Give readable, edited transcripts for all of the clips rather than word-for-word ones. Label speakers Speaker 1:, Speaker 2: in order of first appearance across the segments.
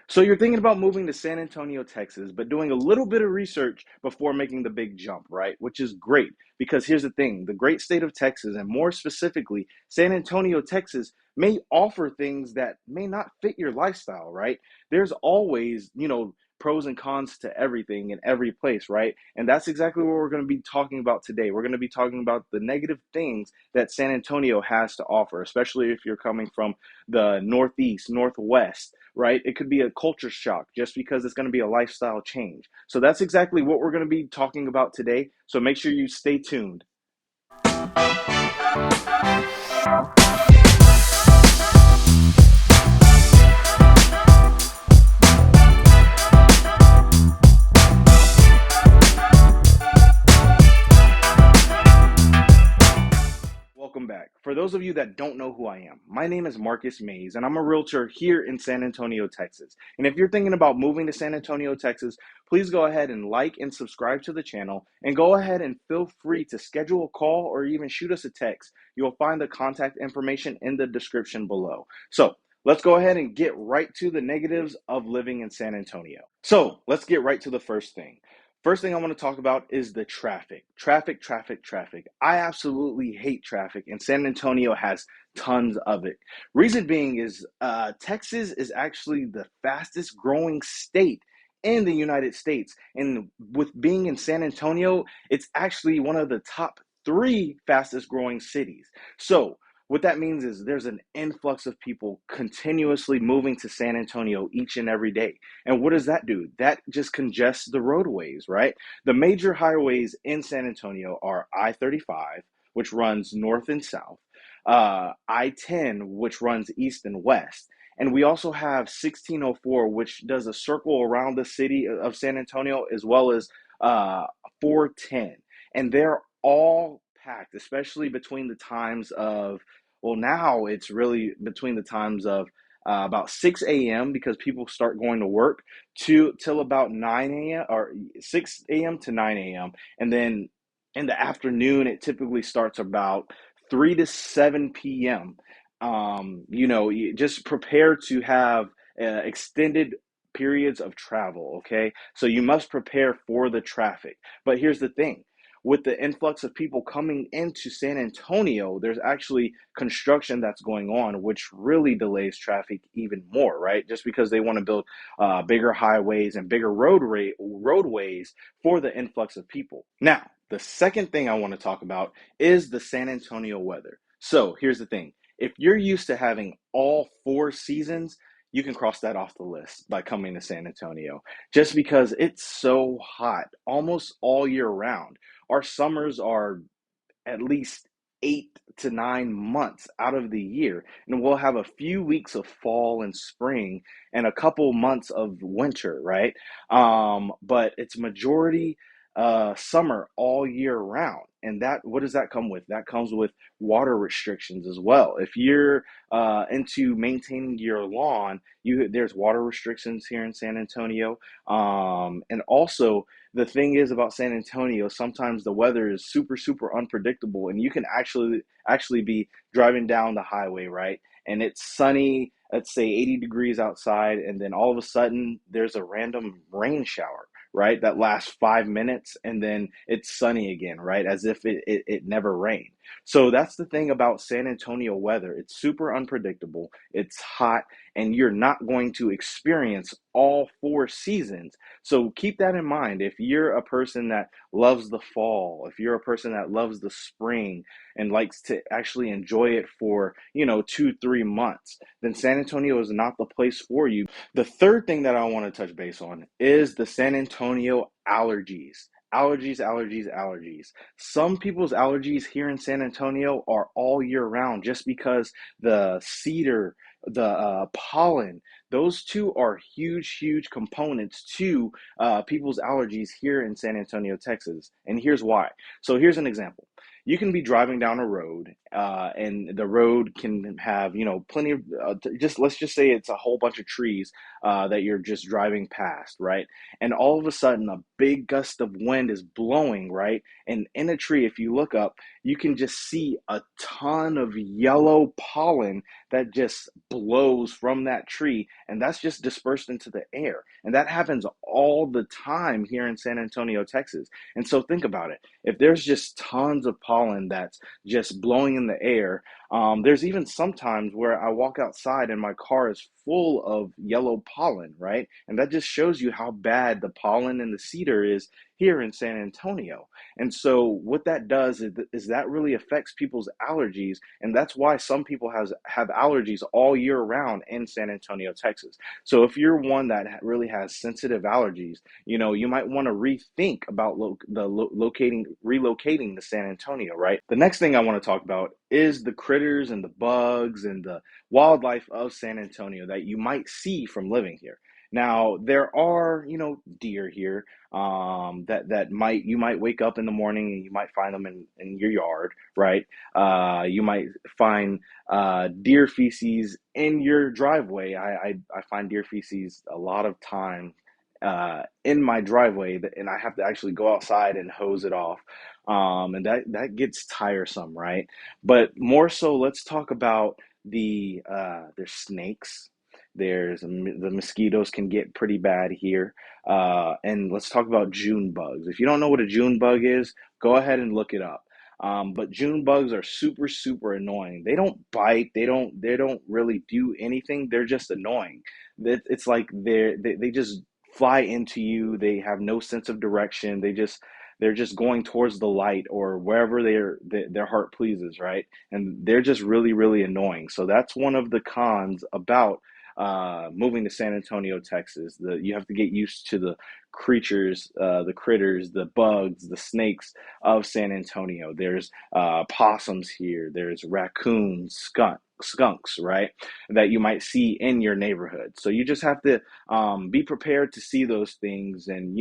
Speaker 1: So you're thinking about moving to San Antonio, Texas, but doing a little bit of research before making the big jump, right? Which is great because here's the thing, the great state of Texas, and more specifically, San Antonio, Texas, may offer things that may not fit your lifestyle, right? There's always, pros and cons to everything in every place, right? And that's exactly what we're going to be talking about today. We're going to be talking about the negative things that San Antonio has to offer, especially if you're coming from the Northeast, Northwest, right? It could be a culture shock just because it's going to be a lifestyle change. So that's exactly what we're going to be talking about today. So make sure you stay tuned. Welcome back. For those of you that don't know who I am, my name is Marcus Mays, and I'm a realtor here in San Antonio, Texas. And if you're thinking about moving to San Antonio, Texas, please go ahead and like and subscribe to the channel, and go ahead and feel free to schedule a call or even shoot us a text. You'll find the contact information in the description below. So let's go ahead and get right to the negatives of living in San Antonio. So let's get right to the first thing. First thing I want to talk about is the traffic. Traffic, traffic, traffic. I absolutely hate traffic, and San Antonio has tons of it. Reason being is Texas is actually the fastest growing state in the United States. And with being in San Antonio, it's actually one of the top three fastest growing cities. So what that means is there's an influx of people continuously moving to San Antonio each and every day. And what does that do? That just congests the roadways, right? The major highways in San Antonio are I-35, which runs north and south, I-10, which runs east and west. And we also have 1604, which does a circle around the city of San Antonio, as well as 410. And they're all packed, especially between the times of, well, now it's really between the times of about 6 a.m. because people start going to work to till about 9 a.m. or 6 a.m. to 9 a.m. And then in the afternoon, it typically starts about 3 to 7 p.m. You just prepare to have extended periods of travel, okay? So you must prepare for the traffic. But here's the thing. With the influx of people coming into San Antonio, there's actually construction that's going on, which really delays traffic even more, right? Just because they want to build bigger highways and bigger roadways for the influx of people. Now, the second thing I want to talk about is the San Antonio weather. So here's the thing. If you're used to having all four seasons, you can cross that off the list by coming to San Antonio just because it's so hot almost all year round. Our summers are at least 8 to 9 months out of the year, and we'll have a few weeks of fall and spring and a couple months of winter, right? But it's majority summer all year round. And that, what does that come with? That comes with water restrictions as well. If you're into maintaining your lawn, there's water restrictions here in San Antonio. And also, the thing is about San Antonio, sometimes the weather is super, super unpredictable, and you can actually be driving down the highway, right? And it's sunny, let's say 80 degrees outside, and then all of a sudden there's a random rain shower, right? That lasts 5 minutes, and then it's sunny again, right? As if it never rained. So that's the thing about San Antonio weather. It's super unpredictable, it's hot, and you're not going to experience all four seasons. So keep that in mind. If you're a person that loves the fall, if you're a person that loves the spring and likes to actually enjoy it for, 2, 3 months, then San Antonio is not the place for you. The third thing that I want to touch base on is the San Antonio allergies. Allergies, allergies, allergies. Some people's allergies here in San Antonio are all year round just because the cedar, the pollen, those two are huge, huge components to people's allergies here in San Antonio, Texas. And here's why. So here's an example. You can be driving down a road and the road can have, plenty of, just let's just say it's a whole bunch of trees that you're just driving past, right? And all of a sudden, a big gust of wind is blowing, right? And in a tree, if you look up, you can just see a ton of yellow pollen that just blows from that tree, and that's just dispersed into the air. And that happens all the time here in San Antonio, Texas. And so think about it. If there's just tons of pollen that's just blowing in the air, there's even sometimes where I walk outside and my car is full of yellow pollen, right? And that just shows you how bad the pollen and the cedar is here in San Antonio. And so what that does is that really affects people's allergies, and that's why some people have allergies all year round in San Antonio, Texas. So if you're one that really has sensitive allergies, you might want to rethink about relocating to San Antonio, right? The next thing I want to talk about is the critters and the bugs and the wildlife of San Antonio that you might see from living here. Now, there are, deer here that you might wake up in the morning and you might find them in your yard, right? You might find deer feces in your driveway. I find deer feces a lot of time in my driveway, and I have to actually go outside and hose it off. And that gets tiresome, right? But more so, let's talk about there's snakes. The mosquitoes can get pretty bad here. And let's talk about June bugs. If you don't know what a June bug is, go ahead and look it up. But June bugs are super, super annoying. They don't bite. They don't really do anything. They're just annoying. It's like they just fly into you. They have no sense of direction. They're just going towards the light or wherever their heart pleases, right? And they're just really, really annoying. So that's one of the cons about moving to San Antonio, Texas. You have to get used to the creatures, the critters, the bugs, the snakes of San Antonio. There's possums here. There's raccoons, skunks, right? That you might see in your neighborhood. So you just have to be prepared to see those things, and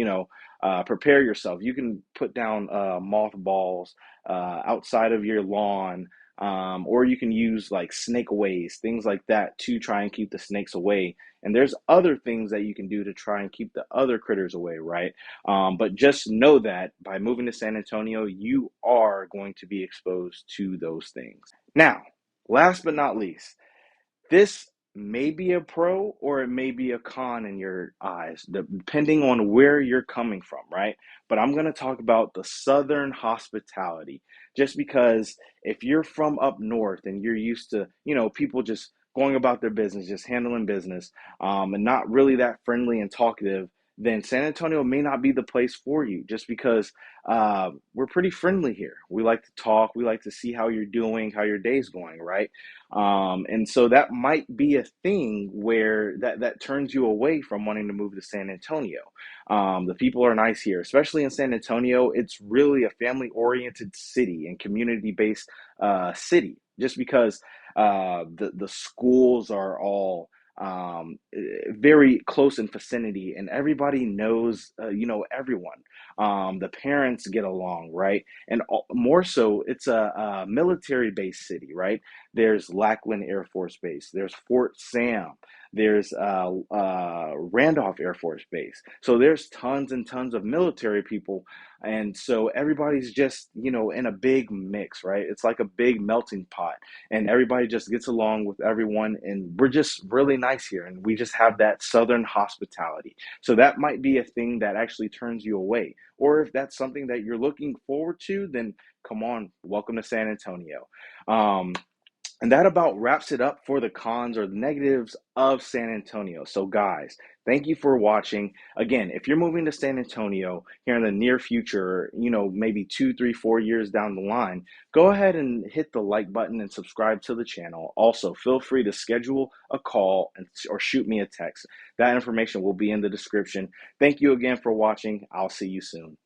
Speaker 1: prepare yourself. You can put down mothballs outside of your lawn, or you can use like snake ways, things like that, to try and keep the snakes away. And there's other things that you can do to try and keep the other critters away, right? But just know that by moving to San Antonio, you are going to be exposed to those things. Now, last but not least, this may be a pro or it may be a con in your eyes, depending on where you're coming from, right? But I'm going to talk about the Southern hospitality, just because if you're from up north and you're used to, people just going about their business, just handling business, and not really that friendly and talkative, then San Antonio may not be the place for you, just because we're pretty friendly here. We like to talk. We like to see how you're doing, how your day's going, right? And so that might be a thing where that turns you away from wanting to move to San Antonio. The people are nice here, especially in San Antonio. It's really a family-oriented city and community-based city, just because the schools are all very close in vicinity, and everybody knows everyone. The parents get along, right? And more so, it's a military-based city, right? There's Lackland Air Force Base. There's Fort Sam. There's Randolph Air Force Base. So there's tons and tons of military people. And so everybody's just, in a big mix, right? It's like a big melting pot. And everybody just gets along with everyone. And we're just really nice here. And we just have that Southern hospitality. So that might be a thing that actually turns you away. Or if that's something that you're looking forward to, then come on, welcome to San Antonio. And that about wraps it up for the cons or the negatives of San Antonio. So guys, thank you for watching. Again, if you're moving to San Antonio here in the near future, maybe 2, 3, 4 years down the line, go ahead and hit the like button and subscribe to the channel. Also, feel free to schedule a call or shoot me a text. That information will be in the description. Thank you again for watching. I'll see you soon.